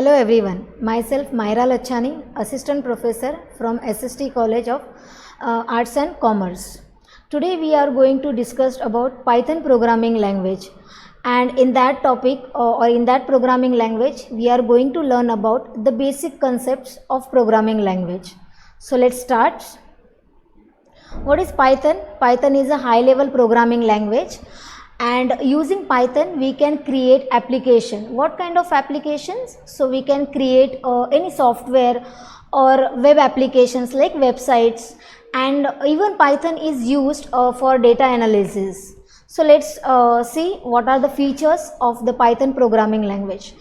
Hello everyone, myself Myra Lachani, Assistant Professor from SST College of Arts and Commerce. Today we are going to discuss about Python programming language, and in that topic or in that programming language we are going to learn about the basic concepts of programming language. So let's start. What is Python? Python is a high level programming language, and using Python we can create application. What kind of applications? So we can create any software or web applications like websites, and even Python is used for data analysis. So let's see what are the features of the Python programming language.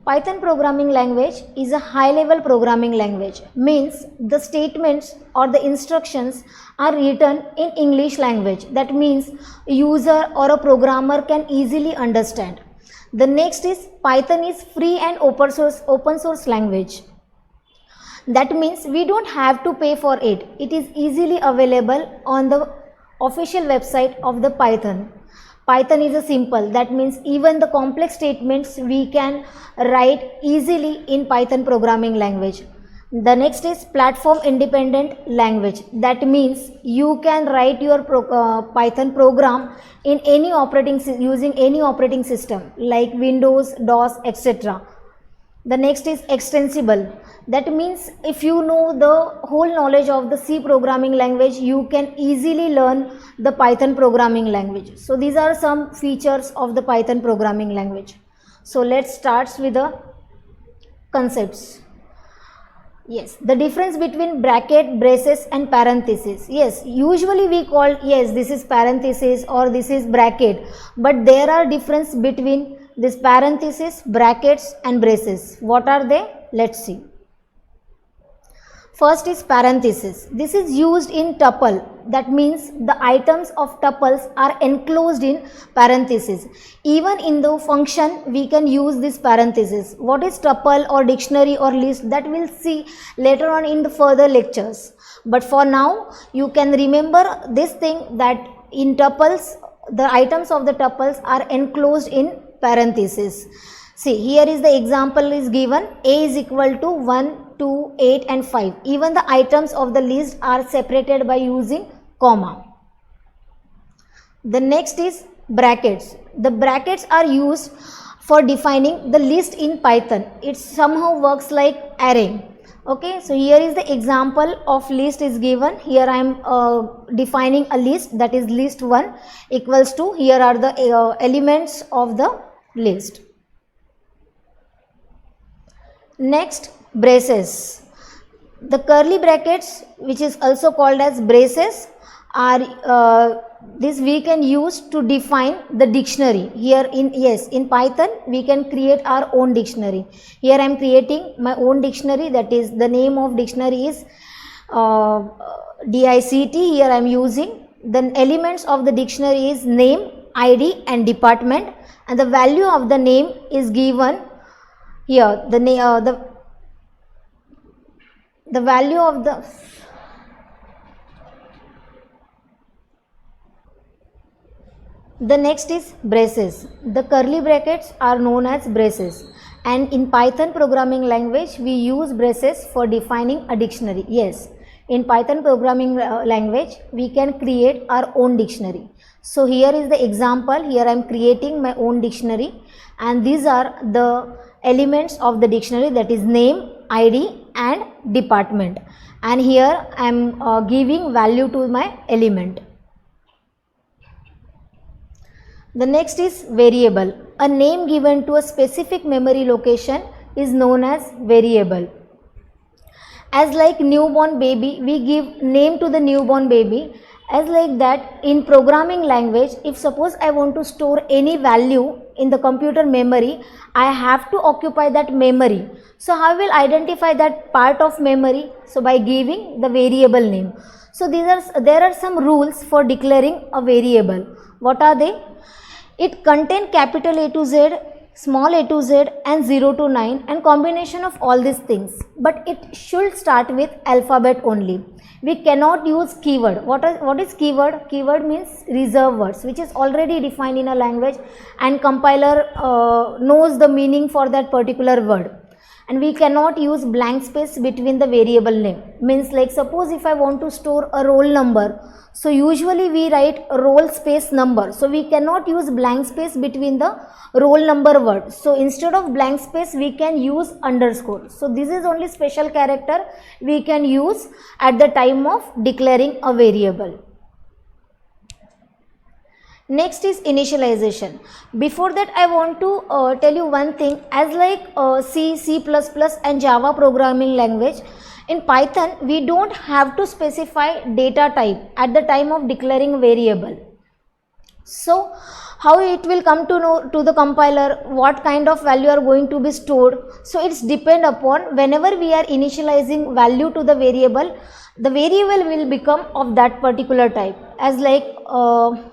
Python programming language is a high level programming language, means the statements or the instructions are written in English language. That means a user or a programmer can easily understand. The next is Python is free and open source language. That means we don't have to pay for it. It is easily available on the official website of the Python. Python is a simple, that means even the complex statements we can write easily in Python programming language. The next is platform independent language. That means you can write your Python program in any using any operating system like Windows, DOS, etc. The next is extensible. That means if you know the whole knowledge of the C programming language, you can easily learn the Python programming language. So these are some features of the Python programming language. So let's start with the concepts. Yes, the difference between bracket, braces and parenthesis. Yes, usually we call, yes, this is parenthesis or this is bracket, but there are difference between this parenthesis, brackets and braces. What are they? Let's see. First is parenthesis. This is used in tuple. That means the items of tuples are enclosed in parenthesis. Even in the function we can use this parenthesis. What is tuple or dictionary or list, that we'll see later on in the further lectures. But for now you can remember this thing, that in tuples the items of the tuples are enclosed in parenthesis. See, here is the example is given. A is equal to 1, 2, 8 and 5. Even the items of the list are separated by using comma. The next is brackets. The brackets are used for defining the list in Python. It somehow works like array. Okay, so here is the example of list is given. Here I am defining a list, that is list 1 equals to, here are the elements of the list. Next, braces. The curly brackets, which is also called as braces, are this we can use to define the dictionary. Here in Python we can create our own dictionary. Here I am creating my own dictionary, that is the name of dictionary is DICT. Here I am using the elements of the dictionary is name, ID and department, and the value of the name is given here. The value of the next is braces. The curly brackets are known as braces, and in Python programming language we use braces for defining a dictionary. Yes, in Python programming language we can create our own dictionary. So here is the example. Here I am creating my own dictionary, and these are the elements of the dictionary, that is name, ID and department, and here I am giving value to my element. The next is variable. A name given to a specific memory location is known as variable. As like newborn baby, we give name to the newborn baby. As like that, in programming language, if suppose I want to store any value in the computer memory, I have to occupy that memory. So how will identify that part of memory? So by giving the variable name. So there are some rules for declaring a variable. What are they? It contains capital A to Z, small a to z and 0 to 9 and combination of all these things, but it should start with alphabet only. We cannot use keyword. What is keyword? Keyword means reserve words which is already defined in a language and compiler knows the meaning for that particular word. and we cannot use blank space between the variable name. Means like suppose if I want to store a roll number, so usually we write roll space number, so we cannot use blank space between the roll number word. So instead of blank space we can use underscore. So this is only special character we can use at the time of declaring a variable. Next is initialization. Before that I want to tell you one thing, as like C, C++ and Java programming language, in Python we don't have to specify data type at the time of declaring variable. So how it will come to know to the compiler what kind of value are going to be stored. So it's depend upon whenever we are initializing value to the variable will become of that particular type. As like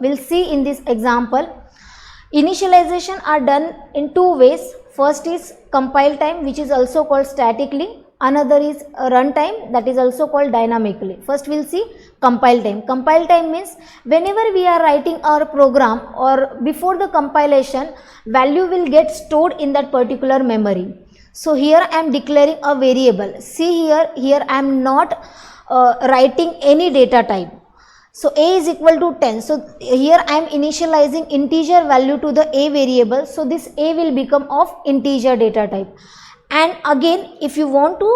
we'll see in this example, initialization are done in two ways. First is compile time, which is also called statically. Another is runtime, that is also called dynamically. First we'll see compile time. Compile time means whenever we are writing our program or before the compilation, value will get stored in that particular memory. So here I am declaring a variable. See here I am not writing any data type. So a is equal to 10. So here I am initializing integer value to the a variable. So this a will become of integer data type. And again, if you want to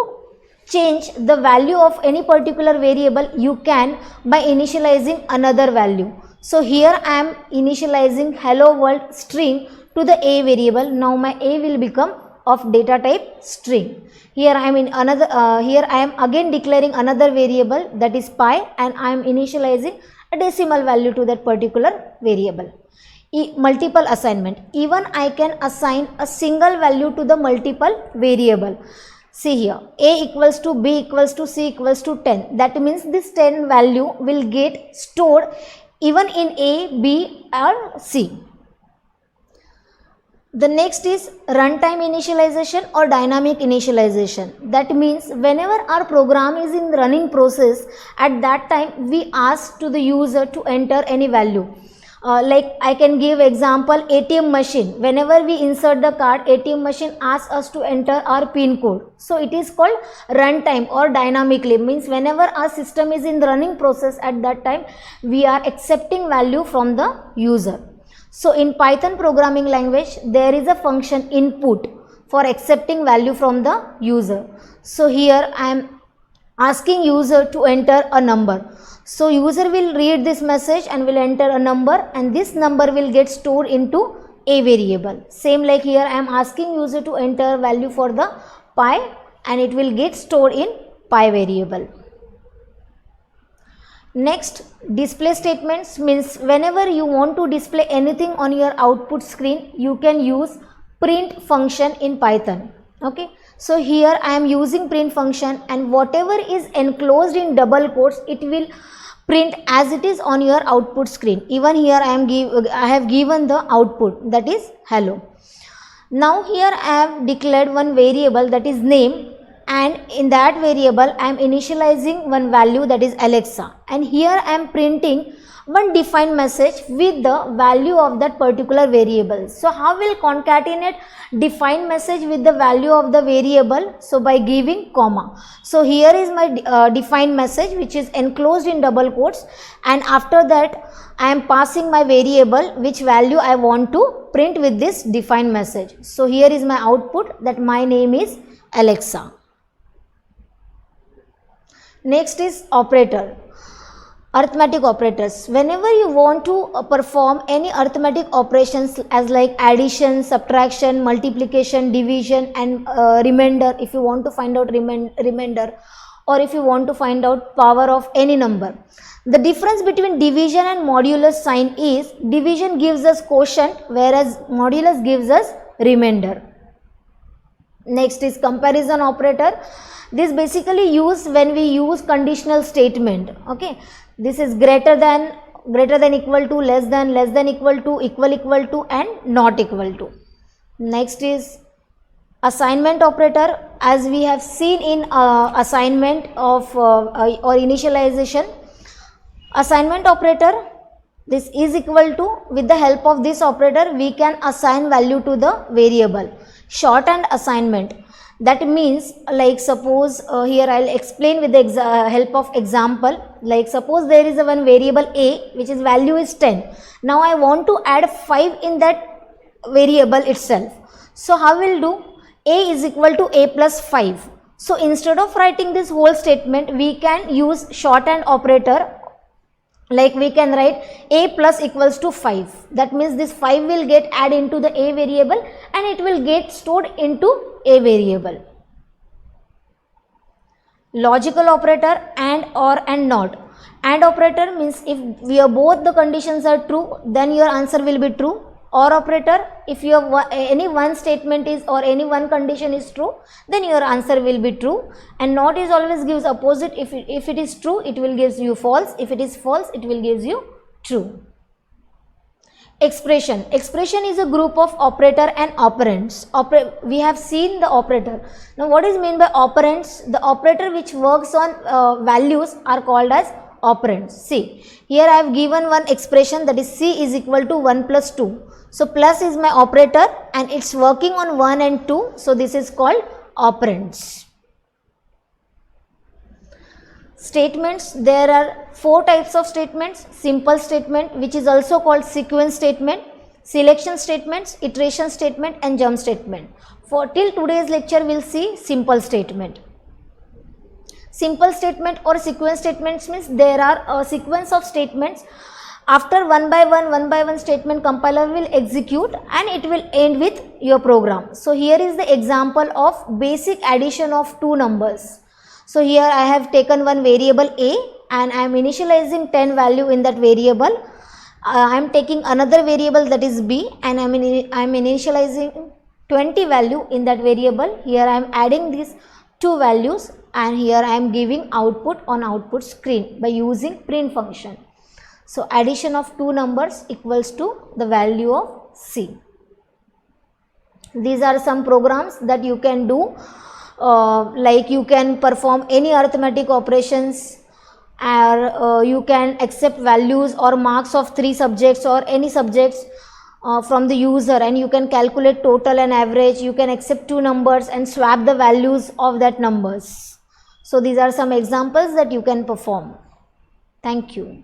change the value of any particular variable, you can by initializing another value. So here I am initializing hello world string to the a variable. Now my a will become of data type string. Here I am in another here I am again declaring another variable, that is pi, and I am initializing a decimal value to that particular variable. Multiple assignment. Even I can assign a single value to the multiple variable. See here, a equals to b equals to c equals to 10. That means this 10 value will get stored even in a, b or c. The next is runtime initialization or dynamic initialization. That means whenever our program is in running process, at that time we ask to the user to enter any value. Like I can give example, ATM machine. Whenever we insert the card, ATM machine asks us to enter our PIN code. So it is called runtime or dynamically. Means whenever our system is in the running process, at that time we are accepting value from the user. So in Python programming language, there is a function input for accepting value from the user. So here I am asking user to enter a number. So user will read this message and will enter a number, and this number will get stored into a variable. Same like here I am asking user to enter value for the pi, and it will get stored in pi variable. Next, display statements means whenever you want to display anything on your output screen, you can use print function in Python. Okay, so here I am using print function, and whatever is enclosed in double quotes, it will print as it is on your output screen. Even here I have given the output, that is hello. Now here I have declared one variable, that is name, and in that variable I am initializing one value, that is Alexa, and here I am printing one defined message with the value of that particular variable. So how will concatenate defined message with the value of the variable? So by giving comma. So here is my defined message, which is enclosed in double quotes, and after that I am passing my variable which value I want to print with this defined message. So here is my output, that my name is Alexa. Next is operator. Arithmetic operators. Whenever you want to perform any arithmetic operations as like addition, subtraction, multiplication, division and remainder, if you want to find out remainder, or if you want to find out power of any number. The difference between division and modulus sign is division gives us quotient, whereas modulus gives us remainder. Next is comparison operator. This basically used when we use conditional statement. Okay, this is greater than equal to, less than equal to and not equal to. Next is assignment operator. As we have seen in assignment of or initialization, assignment operator, this is equal to, with the help of this operator we can assign value to the variable. Shorthand assignment. That means, like suppose here I'll explain with the help of example. Like suppose there is a one variable a which is value is 10. Now I want to add 5 in that variable itself. So how will do? A is equal to a plus 5. So instead of writing this whole statement, we can use shorthand operator. Like we can write a plus equals to 5. That means this 5 will get added into the a variable and it will get stored into a variable. Logical operator and, or, and not. And operator means if both the conditions are true, then your answer will be true. Or operator, if any one statement is or any one condition is true, then your answer will be true. And not is always gives opposite. If it is true, it will gives you false. If it is false, it will gives you true. Expression. Expression is a group of operator and operands. We have seen the operator. Now what is meant by operands? The operator which works on values are called as operands. See, here I have given one expression, that is C is equal to 1 plus 2. So plus is my operator and it's working on 1 and 2. So this is called operands. Statements. There are 4 types of statements. Simple statement, which is also called sequence statement, selection statements, iteration statement and jump statement. For till today's lecture we will see simple statement. Simple statement or sequence statements means there are a sequence of statements. After one by one statement, compiler will execute and it will end with your program. So here is the example of basic addition of two numbers. So here I have taken one variable a and I am initializing 10 value in that variable. I am taking another variable, that is b, and I am initializing 20 value in that variable. Here I am adding these two values and here I am giving output on output screen by using print function. So addition of two numbers equals to the value of C. These are some programs that you can do, like you can perform any arithmetic operations, or you can accept values or marks of 3 subjects or any subjects from the user, and you can calculate total and average. You can accept two numbers and swap the values of that numbers. So these are some examples that you can perform. Thank you.